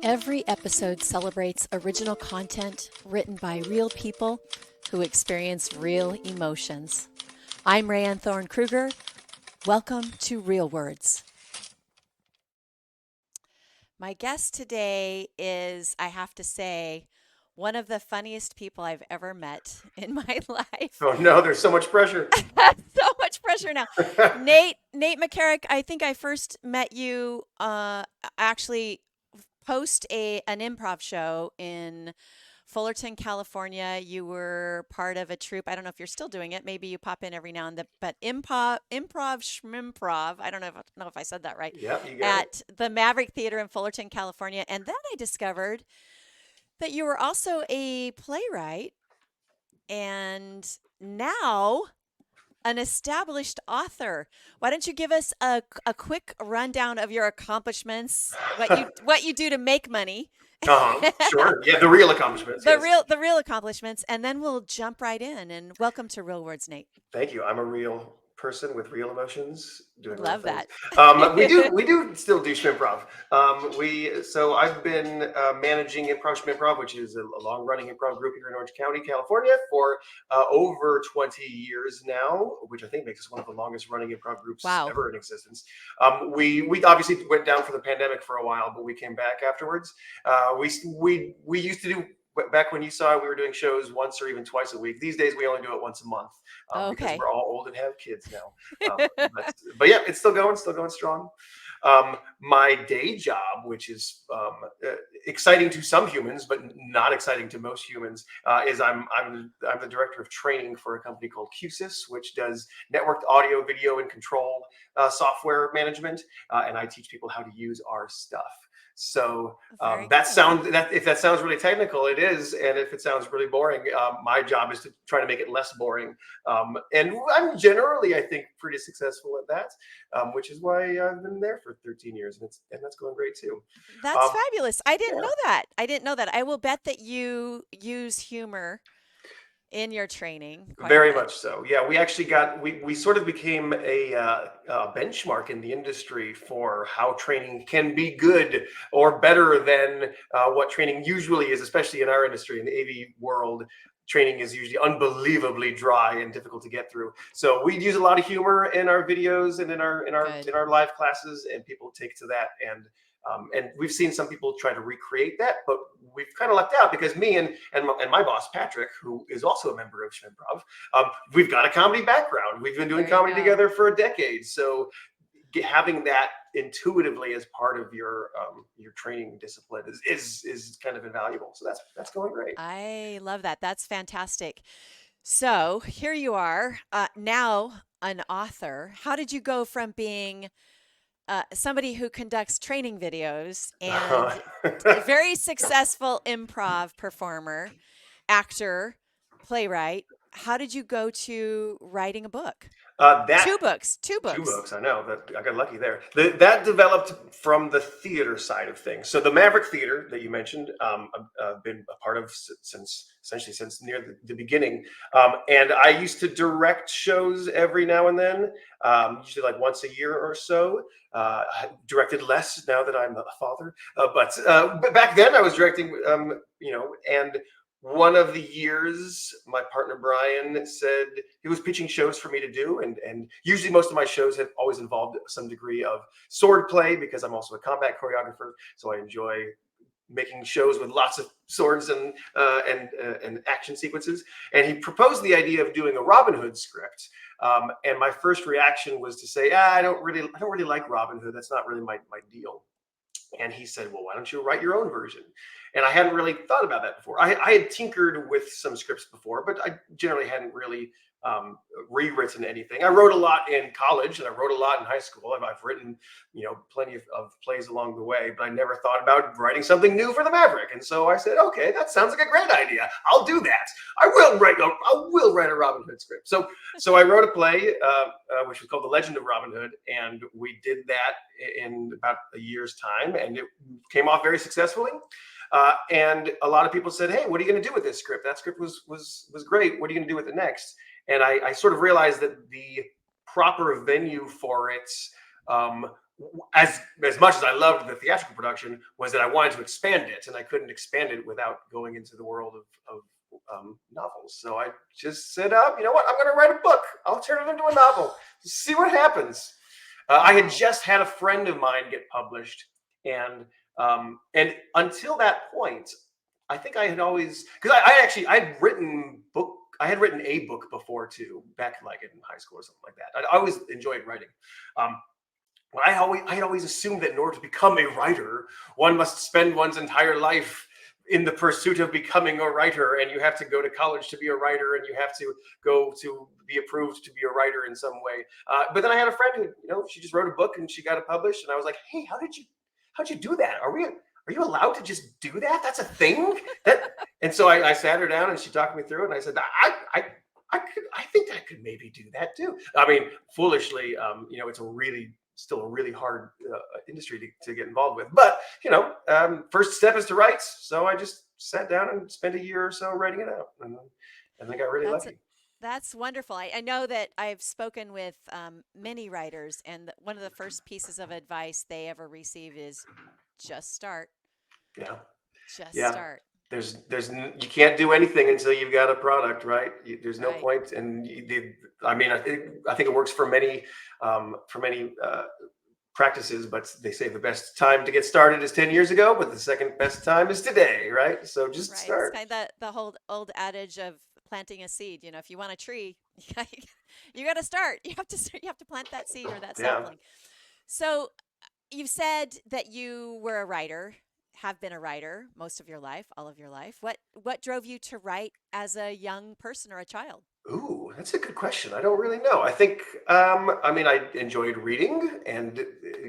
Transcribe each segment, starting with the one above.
Every episode celebrates original content written by real people who experience real emotions. I'm Rayanne Thorn Krueger. Welcome to Real Words. My guest today is, I have to say, one of the funniest people I've ever met in my life. Oh no, there's so much pressure. So much pressure now. Nate Makaryk, I think I first met you actually post an improv show in Fullerton, California. You were part of a troupe. I don't know if you're still doing it. Maybe you pop in every now and then. But Improv Shmimprov. I don't know if I said that right. Yeah, you got it. At the Maverick Theater in Fullerton, California. And then I discovered that you were also a playwright and now an established author. Why don't you give us a quick rundown of your accomplishments, what you do to make money, Sure. Yeah, the real accomplishments. the Yes. real accomplishments, and then we'll jump right in. And welcome to Real Words, Nate. Thank you. I'm a real person with real emotions doing real Love things. that. We do still do Shmimprov. So I've been managing Improv Shmimprov, which is a long-running improv group here in Orange County, California, for over 20 years now, which I think makes us one of the longest-running improv groups Wow. ever in existence. We obviously went down for the pandemic for a while, but we came back afterwards. We used to do. Back when you saw it, we were doing shows once or even twice a week. These days, we only do it once a month because Okay. we're all old and have kids now. But yeah, it's still going strong. My day job, which is exciting to some humans, but not exciting to most humans, is I'm the director of training for a company called Q-SYS, which does networked audio, video, and control software management, and I teach people how to use our stuff. So Very if that sounds really technical, it is, and if it sounds really boring, my job is to try to make it less boring. And I'm generally, I think, pretty successful at that, which is why I've been there for 13 years, and that's going great too. That's fabulous. I didn't Yeah. know that. I didn't know that. I will bet that you use humor in your training quite a Very bit. much so. Yeah, we sort of became a benchmark in the industry for how training can be good or better than what training usually is, especially in our industry, in the AV world. Training is usually unbelievably dry and difficult to get through. So we use a lot of humor in our videos and in our live classes, and people take to that. And we've seen some people try to recreate that, but we've kind of lucked out because me and my boss Patrick, who is also a member of Shmimprov, we've got a comedy background. We've been doing There you comedy go. together for a decade, so having that intuitively as part of your training discipline is kind of invaluable. So that's going great. I love that. That's fantastic. So here you are, now an author. How did you go from being somebody who conducts training videos and a very successful improv performer, actor, playwright? How did you go to writing a book? Two books. Two books, I know. That I got lucky there. That developed from the theater side of things. So the Maverick Theater that you mentioned, I've been a part of since near the beginning. And I used to direct shows every now and then, usually like once a year or so. I directed less now that I'm a father, but back then I was directing, and one of the years, my partner Brian said he was pitching shows for me to do, and usually most of my shows have always involved some degree of sword play because I'm also a combat choreographer, so I enjoy making shows with lots of swords and action sequences. And he proposed the idea of doing a Robin Hood script, and my first reaction was to say, I don't really like Robin Hood. That's not really my deal. And he said, well, why don't you write your own version? And I hadn't really thought about that before. I had tinkered with some scripts before, but I generally hadn't really rewritten anything. I wrote a lot in college and I wrote a lot in high school. I've written, plenty of plays along the way, but I never thought about writing something new for the Maverick. And so I said, okay, that sounds like a great idea. I'll do that. I will write a Robin Hood script. So I wrote a play, which was called The Legend of Robin Hood. And we did that in about a year's time, and it came off very successfully. And a lot of people said, hey, what are you going to do with this script? That script was great. What are you going to do with it next? And I sort of realized that the proper venue for it as much as I loved the theatrical production, was that I wanted to expand it, and I couldn't expand it without going into the world of novels. So I just said, you know what? I'm going to write a book. I'll turn it into a novel. See what happens. I had Wow. just had a friend of mine get published, and until that point, I think I had always, because I'd written book. I had written a book before too, back like in high school or something like that. I always enjoyed writing. Um, but I had always assumed that in order to become a writer, one must spend one's entire life in the pursuit of becoming a writer, and you have to go to college to be a writer, and you have to go to be approved to be a writer in some way. But then I had a friend who, she just wrote a book and she got it published, and I was like, hey, how'd you do that? Are you allowed to just do that? That's a thing. And so I sat her down and she talked me through it, and I said, I think I could maybe do that too. I mean, foolishly, it's still a really hard industry to get involved with. But first step is to write. So I just sat down and spent a year or so writing it out, and then got really That's lucky. that's wonderful. I know that I've spoken with many writers, and one of the first pieces of advice they ever receive is just start. Yeah, Just yeah. start. You can't do anything until you've got a product, right? There's no Right. point, and I mean, I think it works for many practices, but they say the best time to get started is 10 years ago, but the second best time is today, right? So just Right. It's start. kind of the whole old adage of planting a seed. If you want a tree, you got to start. You have to start, you have to plant that seed or that Yeah. sapling. So you said that you were a writer, have been a writer most of your life, all of your life. What drove you to write as a young person or a child? Ooh, that's a good question. I don't really know. I think, I mean, I enjoyed reading, and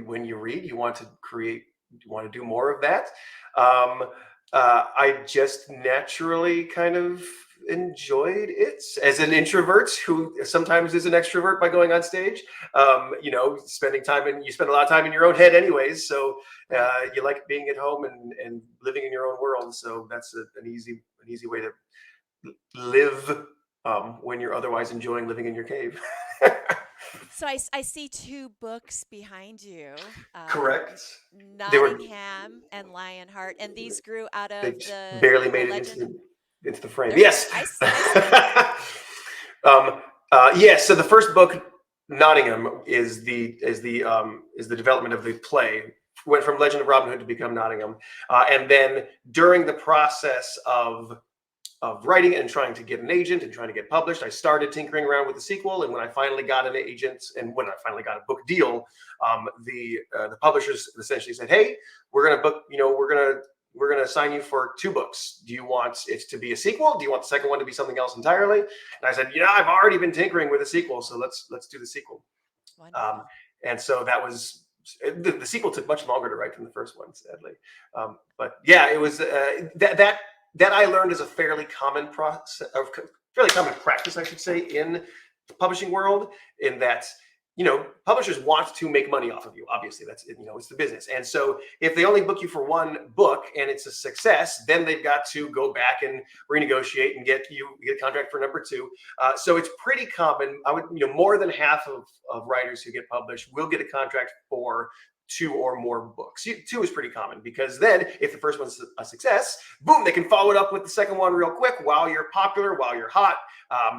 when you read, you want to create, you want to do more of that. Um, I just naturally kind of enjoyed it as an introvert who sometimes is an extrovert by going on stage. You spend a lot of time in your own head, anyways. So Right. you like being at home and living in your own world. So that's an easy way to live when you're otherwise enjoying living in your cave. So I see two books behind you, Correct. They were Nottingham and Lionheart, and these grew out they of barely the made it legend. into the frame. There you go. Yes. I see them. Yes. So the first book, Nottingham, is the development of the play. Went from Legend of Robin Hood to become Nottingham, and then during the process of writing and trying to get an agent and trying to get published, I started tinkering around with the sequel. And when I finally got an agent and when I finally got a book deal, the publishers essentially said, "Hey, we're gonna book. We're gonna assign you for two books. Do you want it to be a sequel? Do you want the second one to be something else entirely?" And I said, I've already been tinkering with a sequel, so let's do the sequel. Um, Wonderful. and so that was the sequel took much longer to write than the first one, sadly. But yeah, it was that I learned is a fairly common process, or fairly common practice, I should say, in the publishing world. In that, publishers want to make money off of you. Obviously, it's the business. And so, if they only book you for one book and it's a success, then they've got to go back and renegotiate and get a contract for number two. So it's pretty common. I would, more than half of writers who get published will get a contract for two or more books. Two is pretty common because then if the first one's a success, boom, they can follow it up with the second one real quick while you're popular, while you're hot.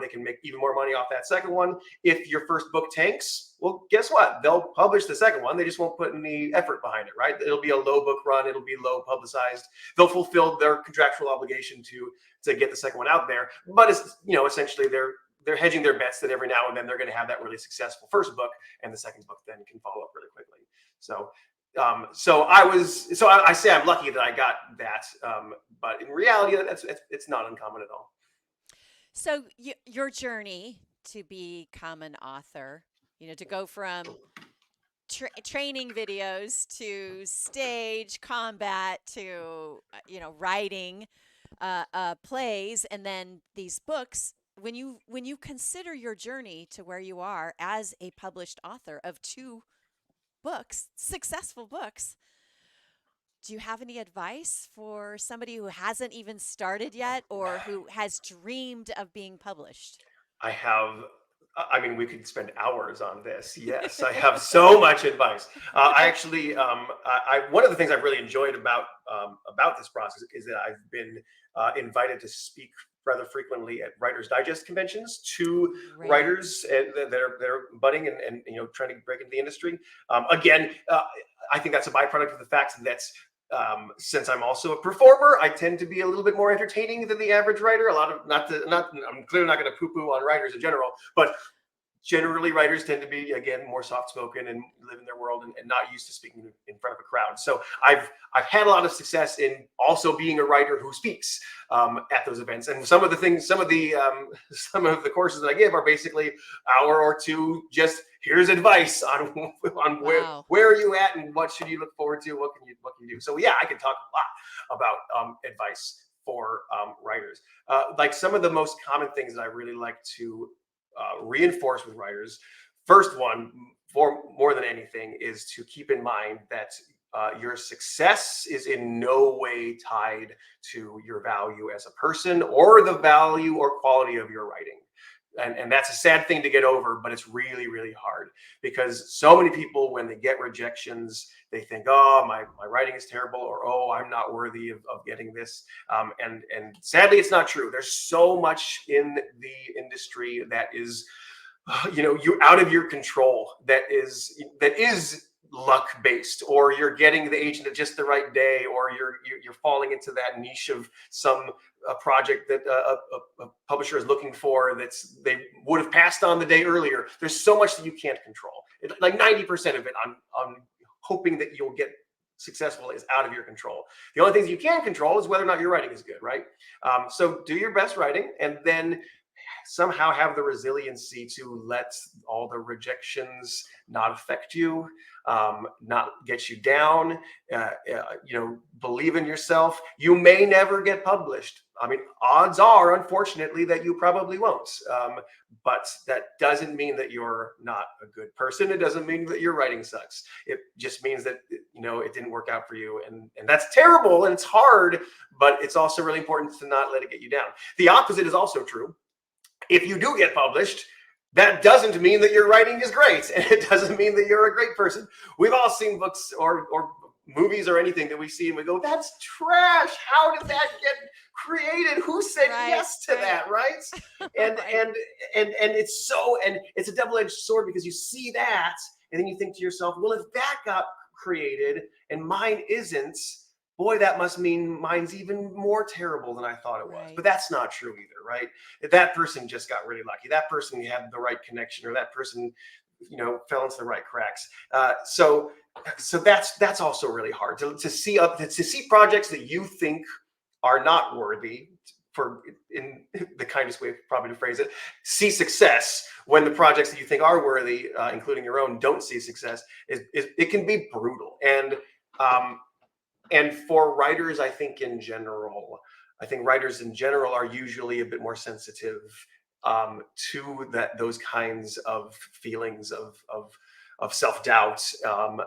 They can make even more money off that second one. If your first book tanks, well, guess what? They'll publish the second one. They just won't put any effort behind it, right? It'll be a low book run. It'll be low publicized. They'll fulfill their contractual obligation to get the second one out there. But it's, essentially they're hedging their bets that every now and then they're going to have that really successful first book, and the second book then can follow up really quickly. So, I say I'm lucky that I got that, but in reality, it's not uncommon at all. So your journey to become an author, to go from training videos to stage combat to writing plays and then these books. When you consider your journey to where you are as a published author of two books, successful books, do you have any advice for somebody who hasn't even started yet or who has dreamed of being published? I have I mean, we could spend hours on this. Yes, I have so much advice. I actually, one of the things I've really enjoyed about this process is that I've been invited to speak rather frequently at Writers Digest conventions to Great. writers that are budding and trying to break into the industry. Again, I think that's a byproduct of the fact that since I'm also a performer, I tend to be a little bit more entertaining than the average writer. A lot of not I'm clearly not going to poo-poo on writers in general, but generally writers tend to be, again, more soft-spoken and live in their world and not used to speaking in front of a crowd. So I've had a lot of success in also being a writer who speaks at those events. And some of the things, some of the courses that I give are basically hour or two, just here's advice on Wow. where are you at and what should you look forward to, what can you do. So yeah, I can talk a lot about advice for writers. Like some of the most common things that I really like to reinforce with writers. First one, for more than anything, is to keep in mind that your success is in no way tied to your value as a person or the value or quality of your writing. And that's a sad thing to get over, but it's really, really hard because so many people, when they get rejections, they think, oh, my writing is terrible, or oh, I'm not worthy of getting this. And sadly, it's not true. There's so much in the industry that is, you're out of your control, that is luck based, or you're getting the agent at just the right day, or you're falling into that niche of some project that a publisher is looking for they would have passed on the day earlier. There's so much that you can't control. Like 90% of it, I'm hoping that you'll get successful, is out of your control. The only things you can control is whether or not your writing is good, right? So do your best writing, and then somehow have the resiliency to let all the rejections not affect you, not get you down. Believe in yourself. You may never get published. I mean, odds are, unfortunately, that you probably won't. But that doesn't mean that you're not a good person. It doesn't mean that your writing sucks. It just means that it didn't work out for you, and that's terrible and it's hard. But it's also really important to not let it get you down. The opposite is also true. If you do get published, that doesn't mean that your writing is great, and it doesn't mean that you're a great person. We've all seen books or movies or anything that we see and we go, that's trash. How did that get created? Who said yes to that, right? And Right. and it's a double-edged sword, because you see that and then you think to yourself, well, if that got created and mine isn't, boy, that must mean mine's even more terrible than I thought it was. Right. But that's not true either, right? If that person just got really lucky, that person had the right connection, or that person, fell into the right cracks. So that's also really hard to see projects that you think are not worthy, for in the kindest way probably to phrase it, see success when the projects that you think are worthy, including your own, don't see success. It can be brutal. And for writers, I think writers in general are usually a bit more sensitive to those kinds of feelings of self-doubt,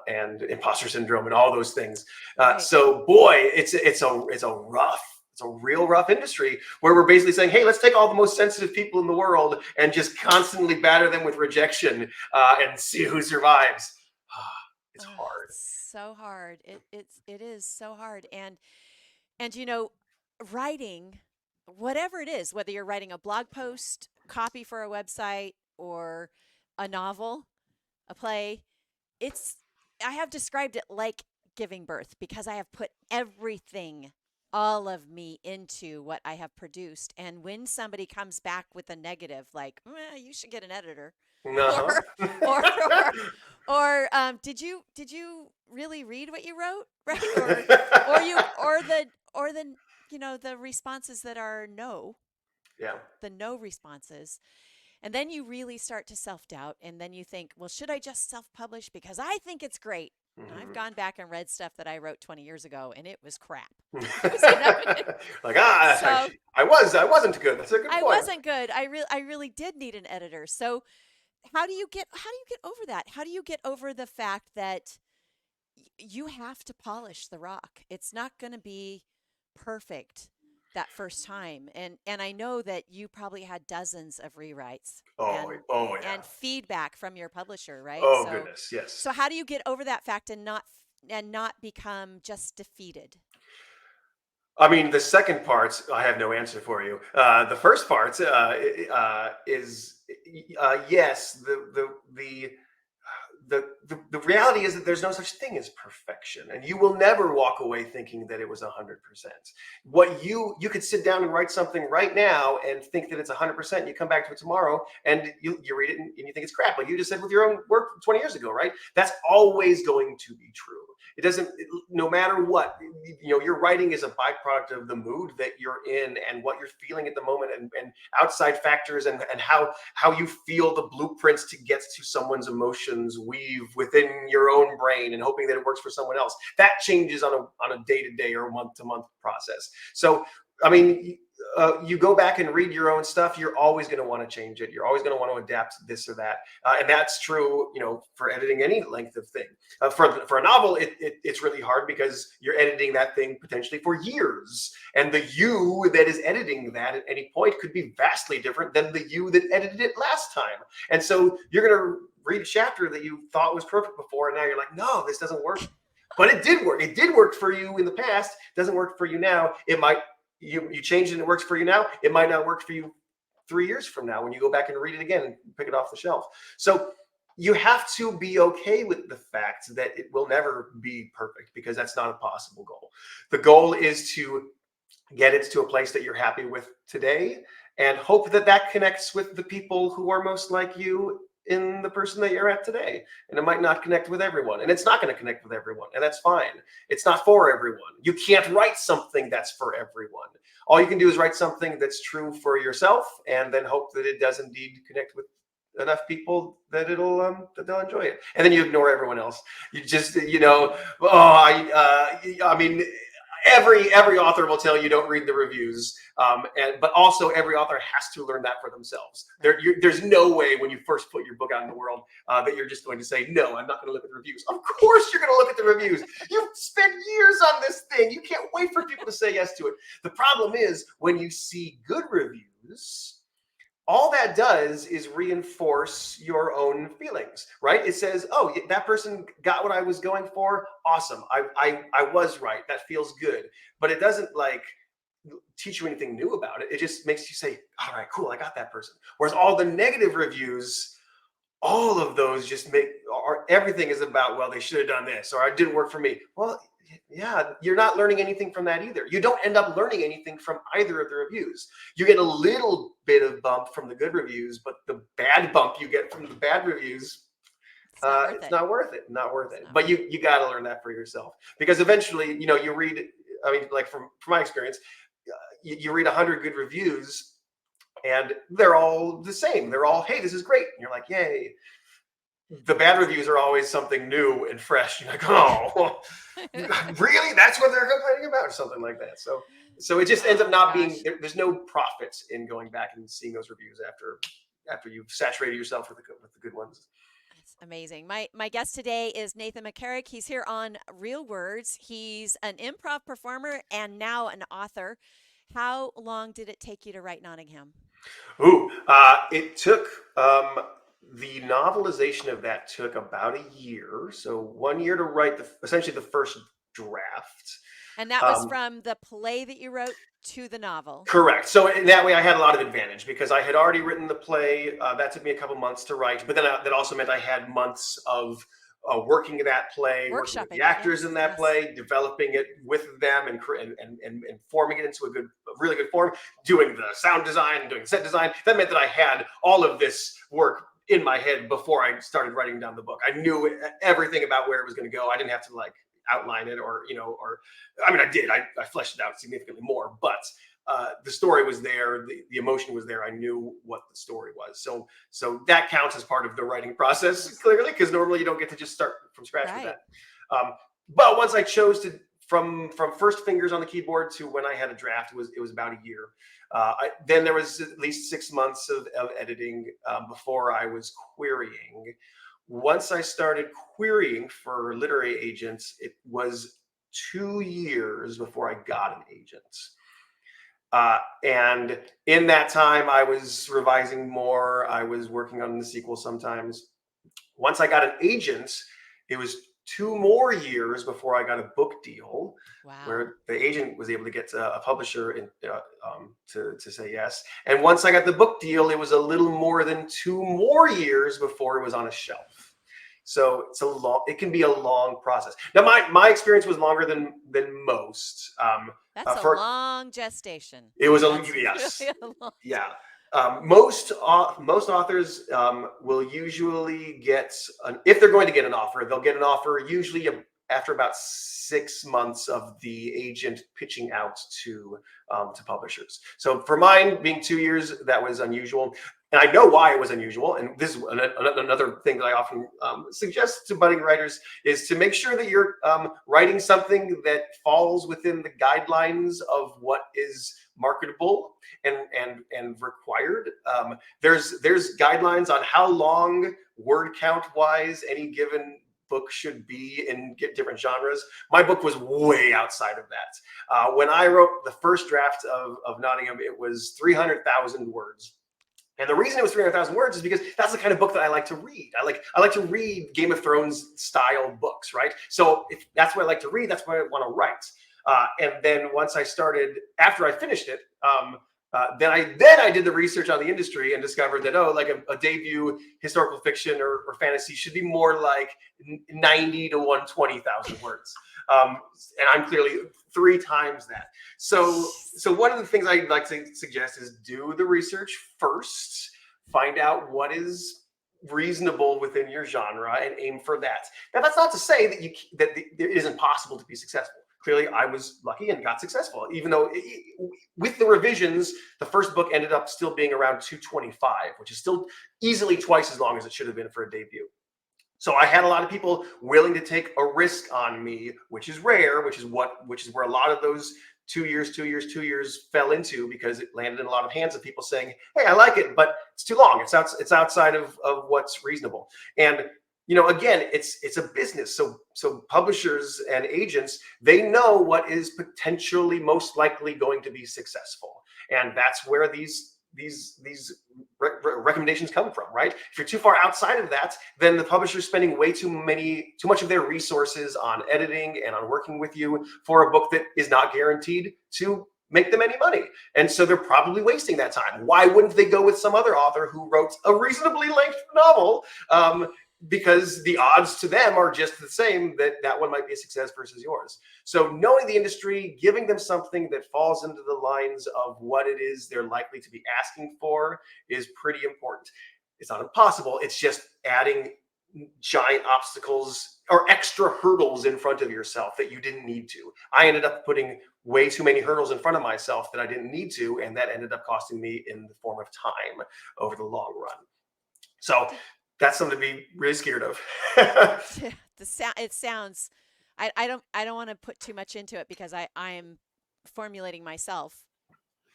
and imposter syndrome and all those things. Right. So boy, it's a real rough industry, where we're basically saying, hey, let's take all the most sensitive people in the world and just constantly batter them with rejection, and see who survives. It's hard. It's so hard. It is so hard. And writing, whatever it is, whether you're writing a blog post, copy for a website, or a novel, a play, it's I have described it like giving birth, because I have put everything, all of me, into what I have produced. And when somebody comes back with a negative, like, you should get an editor, Uh-huh. or or did you really read what you wrote, right? Or the responses that are no, Yeah. the no responses. And then you really start to self-doubt, and then you think, well, should I just self-publish because I think it's great? And I've Mhm. gone back and read stuff that I wrote 20 years ago, and it was crap. Like, So I wasn't good. That's a good I point. wasn't good. I really did need an editor. So how do you get over that? How do you get over the fact that you have to polish the rock? It's not going to be perfect. that first time? And I know that you probably had dozens of rewrites Oh, oh yeah. and feedback from your publisher, right? Oh So goodness, yes. so how do you get over that fact and not become just defeated? I mean, the second part, I have no answer for you. The first part is yes. The reality is that there's no such thing as perfection, and you will never walk away thinking that it was 100%. What you could sit down and write something right now and think that it's 100%. You come back to it tomorrow and you read it and you think it's crap, like you just said with your own work 20 years ago, right? That's always going to be true. It doesn't, no matter what, your writing is a byproduct of the mood that you're in and what you're feeling at the moment, and outside factors, and how you feel the blueprints to get to someone's emotions weave within your own brain, and hoping that it works for someone else. That changes on a day-to-day or month-to-month process. So I mean, you go back and read your own stuff, you're always going to want to change it. You're always going to want to adapt this or that. And that's true, for editing any length of thing. For a novel, it's really hard because you're editing that thing potentially for years. And the you that is editing that at any point could be vastly different than the you that edited it last time. And so you're going to read a chapter that you thought was perfect before, and now you're like, no, this doesn't work. But it did work. It did work for you in the past. It doesn't work for you now. It might, you change it and it works for you now. It might not work for you 3 years from now when you go back and read it again and pick it off the shelf. So you have to be okay with the fact that it will never be perfect, because that's not a possible goal. The goal is to get it to a place that you're happy with today, and hope that that connects with the people who are most like you in the person that you're at today. And it might not connect with everyone, and it's not going to connect with everyone, and that's fine. It's not for everyone. You can't write something that's for everyone. All you can do is write something that's true for yourself, and then hope that it does indeed connect with enough people that that they'll enjoy it. And then you ignore everyone else. You just, I mean, every author will tell you don't read the reviews, but also every author has to learn that for themselves. There's no way when you first put your book out in the world that you're just going to say, no, I'm not going to look at the reviews. Of course you're going to look at the reviews. You've spent years on this thing. You can't wait for people to say yes to it. The problem is when you see good reviews, all that does is reinforce your own feelings, right? It says, oh, that person got what I was going for. Awesome. I was right. That feels good. But it doesn't teach you anything new about it. It just makes you say, all right, cool, I got that person. Whereas all the negative reviews, all of those just everything is about, well, they should have done this, or it didn't work for me. Well, yeah, you're not learning anything from that either. You don't end up learning anything from either of the reviews. You get a little bit of bump from the good reviews, but the bad bump you get from the bad reviews, it's not worth it. Not worth it. But you got to learn that for yourself, because eventually, you read. I mean, like from my experience, you read 100 good reviews, and they're all the same. They're all, hey, this is great. And you're like, yay. The bad reviews are always something new and fresh. You're like, oh, really? That's what they're complaining about, or something like that. So it just ends up not being. There's no profits in going back and seeing those reviews after you've saturated yourself with the good ones. That's amazing. My guest today is Nathan Makaryk. He's here on Real Words. He's an improv performer and now an author. How long did it take you to write Nottingham? Ooh, it took the novelization of that took about a year. So 1 year to write essentially the first draft. And that was from the play that you wrote to the novel. Correct. So in that way, I had a lot of advantage because I had already written the play. That took me a couple months to write, but then that also meant I had months of working that play, working with the actors in that play, developing it with them, and forming it into a really good form. Doing the sound design, doing the set design. That meant that I had all of this work in my head before I started writing down the book. I knew everything about where it was going to go. I didn't have to outline it, or I mean, I did. I fleshed it out significantly more, but the story was there. The emotion was there. I knew what the story was. So that counts as part of the writing process, clearly, because normally you don't get to just start from scratch with that. But once I chose to, from first fingers on the keyboard to when I had a draft, it was about a year. Then there was at least 6 months of editing before I was querying. Once I started querying for literary agents, it was 2 years before I got an agent. And in that time, I was revising more. I was working on the sequel sometimes. Once I got an agent, it was 2 more years before I got a book deal, Wow. where the agent was able to get a publisher to say yes. And once I got the book deal, it was a little more than 2 more years before it was on a shelf. So it can be a long process. Now, my experience was longer than most. That's a For long gestation. It was a That's yes, really a long. yeah. Most authors will usually get if they're going to get an offer, they'll get an offer usually after about 6 months of the agent pitching out to publishers. So for mine being 2 years, that was unusual. And I know why it was unusual. And this is another thing that I often suggest to budding writers is to make sure that you're writing something that falls within the guidelines of what is marketable and required. There's guidelines on how long word count wise any given book should be in different genres. My book was way outside of that. When I wrote the first draft of Nottingham, it was 300,000 words. And the reason it was 300,000 words is because that's the kind of book that I like to read. I like to read Game of Thrones style books, right? So if that's what I like to read, that's what I want to write. And then once I started, after I finished it, then I did the research on the industry and discovered that like a debut historical fiction or fantasy should be more like 90 to 120,000 words. And I'm clearly 3 times that. So one of the things I'd like to suggest is do the research first, find out what is reasonable within your genre and aim for that. Now, that's not to say that it isn't possible to be successful. Clearly, I was lucky and got successful, even though with the revisions, the first book ended up still being around 225, which is still easily twice as long as it should have been for a debut. So I had a lot of people willing to take a risk on me, which is rare, which is where a lot of those 2 years fell into, because it landed in a lot of hands of people saying, "Hey, I like it, but it's too long. It's outside of what's reasonable." And again, it's a business. So publishers and agents, they know what is potentially most likely going to be successful, and that's where these recommendations come from, right? If you're too far outside of that, then the publisher's spending too much of their resources on editing and on working with you for a book that is not guaranteed to make them any money. And so they're probably wasting that time. Why wouldn't they go with some other author who wrote a reasonably length novel? Because the odds to them are just the same, that one might be a success versus yours. So knowing the industry, giving them something that falls into the lines of what it is they're likely to be asking for is pretty important. It's not impossible. It's just adding giant obstacles or extra hurdles in front of yourself that you didn't need to. I ended up putting way too many hurdles in front of myself that I didn't need to, and that ended up costing me in the form of time over the long run. So that's something to be really scared of. It sounds. I don't want to put too much into it because I'm formulating myself.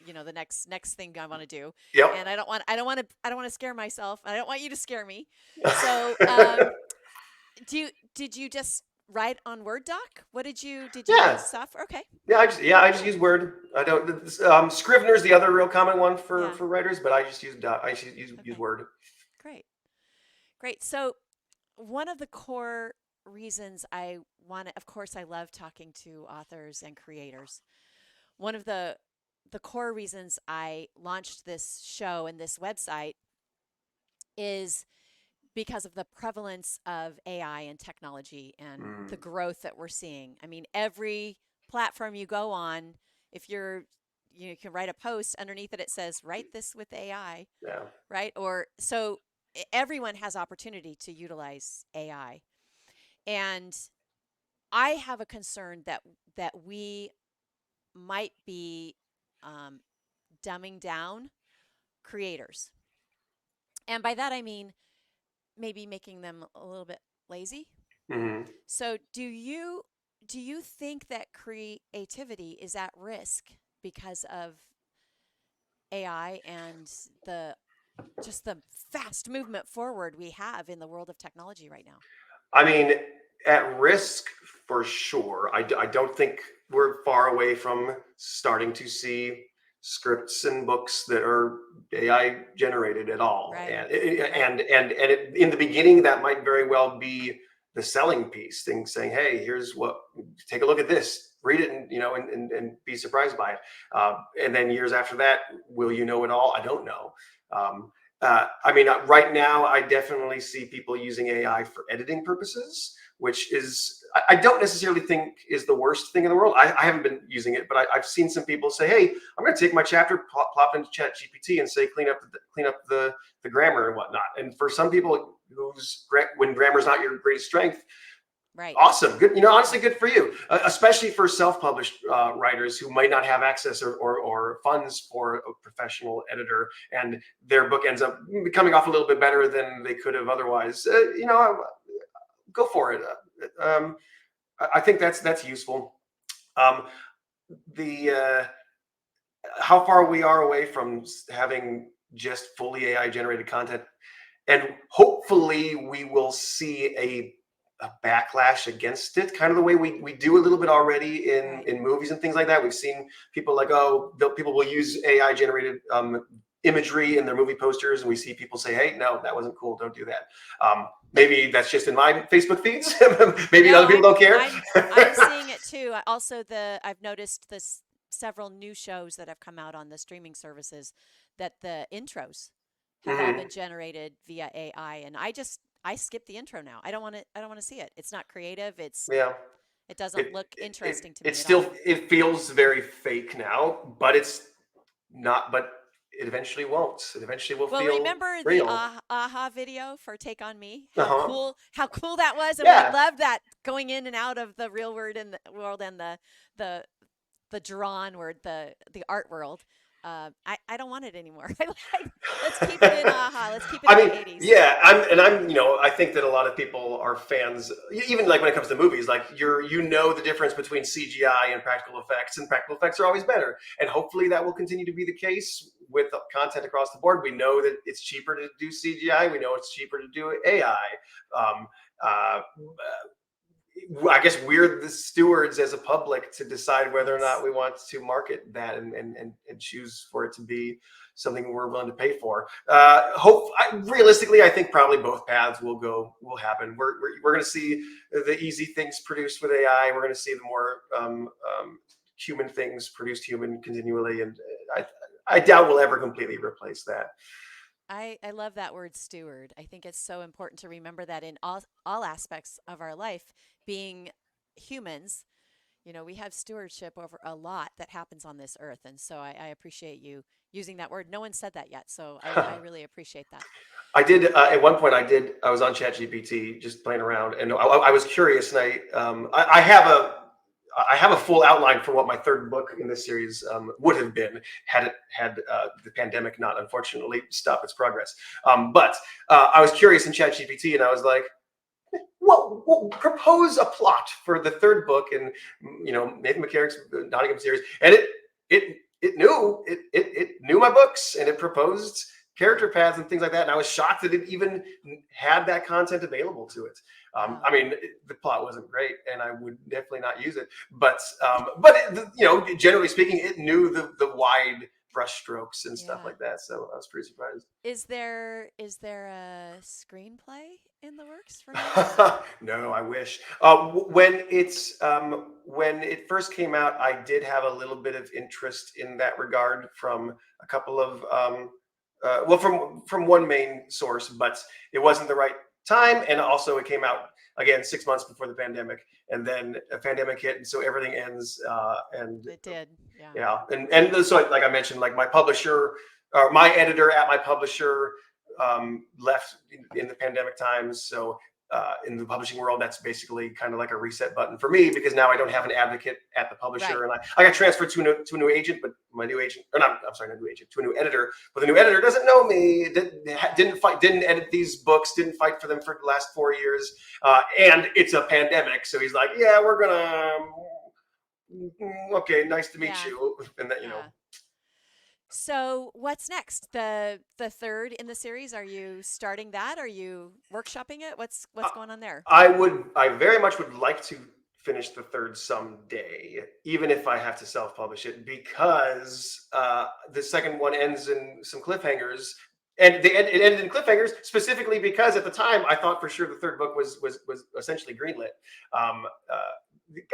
The next thing I want to do, Yep. and I don't want to scare myself. I don't want you to scare me. So, did you just write on Word doc? What did you Yeah. use software? Okay. Yeah, I just use Word. I don't. Scrivener's the other real common one for Yeah. writers, but I just use use Okay. Word. Great. Great. So, one of the core reasons I want to, of course, I love talking to authors and creators. One of the core reasons I launched this show and this website is because of the prevalence of AI and technology and the growth that we're seeing. I mean, every platform you go on, if you can write a post underneath it says write this with AI, Yeah. right? Or so everyone has opportunity to utilize AI. And I have a concern that we might be dumbing down creators. And by that I mean maybe making them a little bit lazy. Mm-hmm. So do you think that creativity is at risk because of AI and the fast movement forward we have in the world of technology right now? I mean, at risk for sure. I don't think we're far away from starting to see scripts and books that are AI generated at all. Right. And Right. in the beginning, that might very well be the selling piece, thing saying, "Hey, here's what. Take a look at this. Read it, and and be surprised by it." And then years after that, will you know it all? I don't know. Um, I mean, right now, I definitely see people using AI for editing purposes, which is I don't necessarily think is the worst thing in the world. I haven't been using it, but I've seen some people say, "Hey, I'm going to take my chapter, plop into Chat GPT, and say clean up the grammar and whatnot." And for some people when grammar is not your greatest strength, Right. awesome, good. Honestly, good for you, especially for self-published writers who might not have access or funds for a professional editor, and their book ends up coming off a little bit better than they could have otherwise. Go for it. I think that's useful. Um, the How far we are away from having just fully AI generated content, and hopefully we will see a backlash against it, kind of the way we do a little bit already Right. in movies and things like that. We've seen people like, people will use AI generated imagery in their movie posters, and we see people say, "Hey, no, that wasn't cool. Don't do that." Maybe that's just in my Facebook feeds. Maybe No, other people don't care. I'm seeing it too. Also, I've noticed this several new shows that have come out on the streaming services that the intros have all been Mhm. generated via AI, and I skip the intro now. I don't want to see it. It's not creative. Yeah. It doesn't It, look interesting to it me at all. still it feels very fake now, but it's not. But it eventually won't. It eventually will Well, feel remember the real. aha video for Take on Me? Uh huh. How cool that was, and we Yeah. loved that going in and out of the real world and the the drawn word, the art world. I don't want it anymore. Let's keep it in aha. Let's keep it I in mean, the 80s. yeah, I think that a lot of people are fans, even like when it comes to movies, like the difference between CGI and practical effects are always better. And hopefully that will continue to be the case with content across the board. We know that it's cheaper to do CGI. We know it's cheaper to do AI. Um, uh, I guess we're the stewards as a public to decide whether or not Yes. we want to market that and choose for it to be something we're willing to pay for. Realistically, I think probably both paths will happen. We're going to see the easy things produced with AI. We're going to see the more human things produced human continually, and I doubt we'll ever completely replace that. I love that word steward. I think it's so important to remember that in all aspects of our life, being humans, we have stewardship over a lot that happens on this earth. And so I appreciate you using that word. No one said that yet. So I really appreciate that. I did at one point. I was on ChatGPT just playing around, and I was curious, and I have a full outline for what my third book in this series would have been had the pandemic not unfortunately stopped its progress. But I was curious in ChatGPT, and I was like, "What? Propose a plot for the third book in Nathan Makaryk's Nottingham series," and it knew my books, and it proposed character paths and things like that. And I was shocked that it even had that content available to it. Wow. I mean, the plot wasn't great, and I would definitely not use it. But generally speaking, it knew the wide brushstrokes and stuff Yeah. like that. So I was pretty surprised. Is there a screenplay in the works for Nottingham? No, I wish. When it first came out, I did have a little bit of interest in that regard from a couple of from one main source, but it wasn't the right time, and also it came out again 6 months before the pandemic, and then a pandemic hit, and so everything ends. And It did. Yeah. yeah, so like I mentioned, like my publisher, or my editor at my publisher, left in the pandemic times. So in the publishing world, that's basically kind of like a reset button for me, because now I don't have an advocate at the Right. publisher, and I got transferred to a new agent, but my new agent, or not, I'm sorry, not a new agent, to a new editor, but the new editor doesn't know me, didn't edit these books, didn't fight for them for the last 4 years, and it's a pandemic, so he's like, yeah, we're gonna okay, nice to meet Yeah. you. And that, Yeah. So what's next? The third in the series. Are you starting that? Are you workshopping it? What's I, going on there? I very much would like to finish the third someday, even if I have to self-publish it, because the second one ends in some cliffhangers, and it ended in cliffhangers specifically because at the time I thought for sure the third book was essentially greenlit. Um,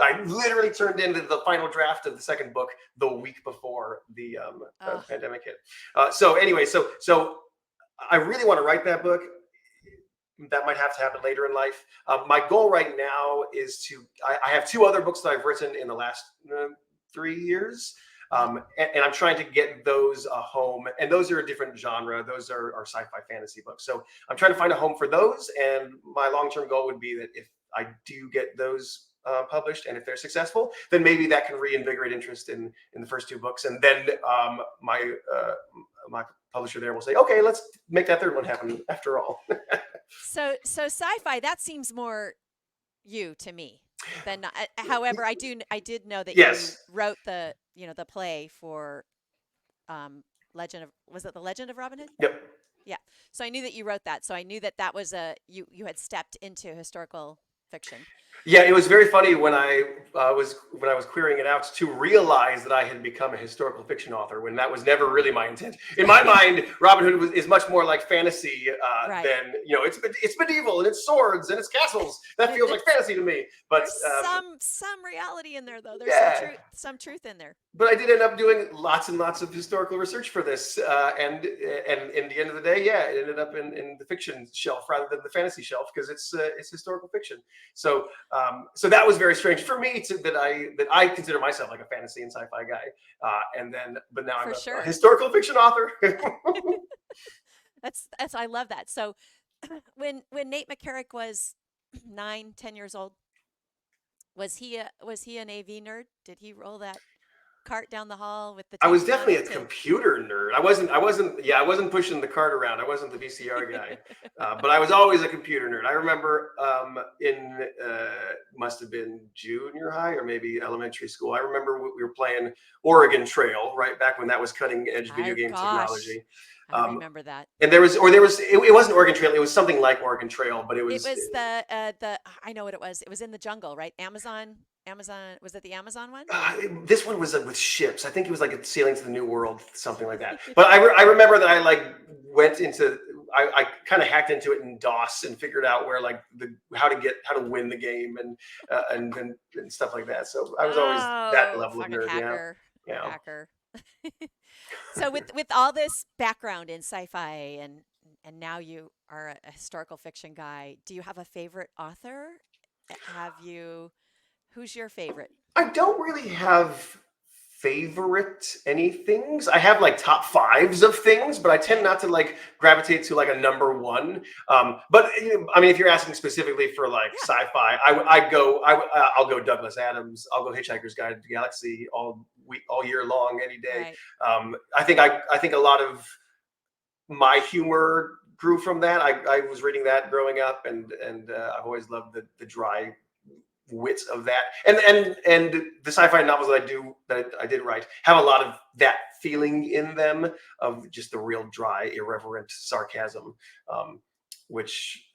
I literally turned into the final draft of the second book the week before the Oh, pandemic hit. So anyway, so I really want to write that book. That might have to happen later in life. My goal right now is I have two other books that I've written in the last 3 years. uh-huh. And I'm trying to get those a home. And those are a different genre. Those are sci-fi fantasy books. So I'm trying to find a home for those. And my long-term goal would be that if I do get those published, and if they're successful, then maybe that can reinvigorate interest in the first two books. And then my publisher there will say, okay, let's make that third one happen after all. So sci-fi, that seems more you to me than however, I did know that you Yes. wrote the play for Legend of was it the Legend of Robin Hood? Yep. Yeah. So I knew that you wrote that. So I knew that that was you had stepped into historical fiction. Yeah, it was very funny when I was querying it out to realize that I had become a historical fiction author when that was never really my intent. In my mind, Robin Hood is much more like fantasy Right. than it's medieval and it's swords and it's castles. That feels like fantasy to me. But There's some reality in there though. There's yeah, some truth in there. but I did end up doing lots and lots of historical research for this, and in the end of the day, yeah, it ended up in the fiction shelf rather than the fantasy shelf because it's historical fiction. So so that was very strange for me that I consider myself like a fantasy and sci-fi guy, but now I'm For a sure. historical fiction author. That's I love that. So when Nate Makaryk was 9, 10 years old, was he an AV nerd? Did he roll that cart down the hall with the I was tapes on definitely a it? And computer nerd. I wasn't pushing the cart around. I wasn't the VCR guy, but I was always a computer nerd. I remember in must have been junior high or maybe elementary school. I remember we were playing Oregon Trail right back when that was cutting edge video I game gosh, technology. I Um, remember that. and it wasn't Oregon Trail. It was something like Oregon Trail, but it It was. was the I know what it was. It was in the jungle, right? Amazon, was it the Amazon one? This one was with ships. I think it was like sailing to the New World, something like that. But I remember that I like went into I kind of hacked into it in DOS and figured out where like how to win the game and stuff like that. So I was always that Oh, level of fucking nerd. Yeah, hacker. yeah. Hacker. So with all this background in sci-fi and now you are a historical fiction guy, do you have a favorite author? Have you Who's your favorite? I don't really have favorite anythings. I have like top fives of things, but I tend Okay. not to like gravitate to like a number one. But I mean, if you're asking specifically for like Yeah, sci-fi, I'll go Douglas Adams. I'll go Hitchhiker's Guide to the Galaxy all year long, any day. right. I think a lot of my humor grew from that. I was reading that growing up, and I've always loved the dry wits of that, and the sci-fi novels that I did write have a lot of that feeling in them of just the real dry, irreverent sarcasm, which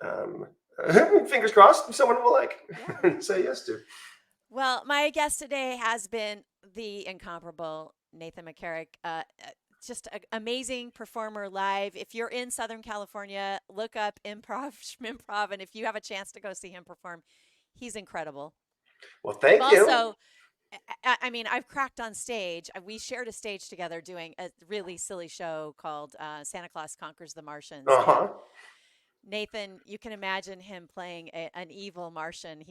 fingers crossed someone will like Yeah. and say yes to. Well, my guest today has been the incomparable Nathan Makaryk. Just an amazing performer live. If you're in Southern California, look up Improv Shmimprov, and if you have a chance to go see him perform, he's incredible. Well, I've thank you. also, I mean, I've cracked on stage. We shared a stage together doing a really silly show called Santa Claus Conquers the Martians, and Uh-huh. Nathan, you can imagine him playing an evil Martian.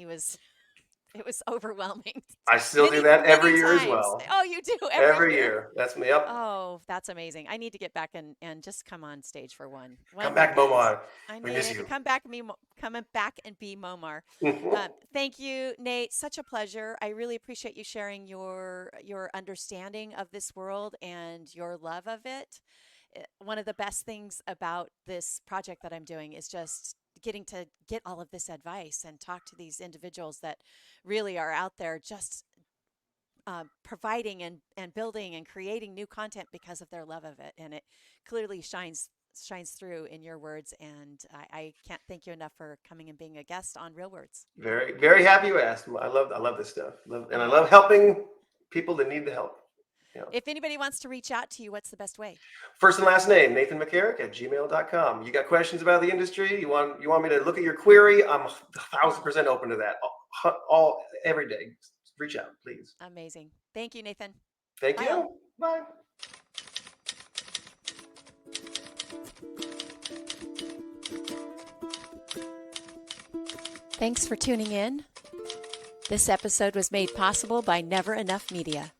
It was overwhelming I still do many, that many every year as times. well. Oh, you do every Every year. year. That's me up. Oh, that's amazing. I need to get back and just come on stage for Come one back, weekend. Momar. I We need miss it. you. Come back and be Momar. Thank you, Nate. Such a pleasure. I really appreciate you sharing your understanding of this world and your love of it. One of the best things about this project that I'm doing is just getting to get all of this advice and talk to these individuals that really are out there just providing and building and creating new content because of their love of it. And it clearly shines shines through in your words, and I can't thank you enough for coming and being a guest on Real Words. Very, very happy you asked. I love this stuff. And I Oh. love helping people that need the help. If anybody wants to reach out to you, what's the best way? First and last name, Nathan Makaryk at gmail.com. You got questions about the industry? You want me to look at your query? I'm 1,000% open to that. Every day. Reach out, please. Amazing. Thank you, Nathan. Thank Bye you. all. Bye. Thanks for tuning in. This episode was made possible by Never Enough Media.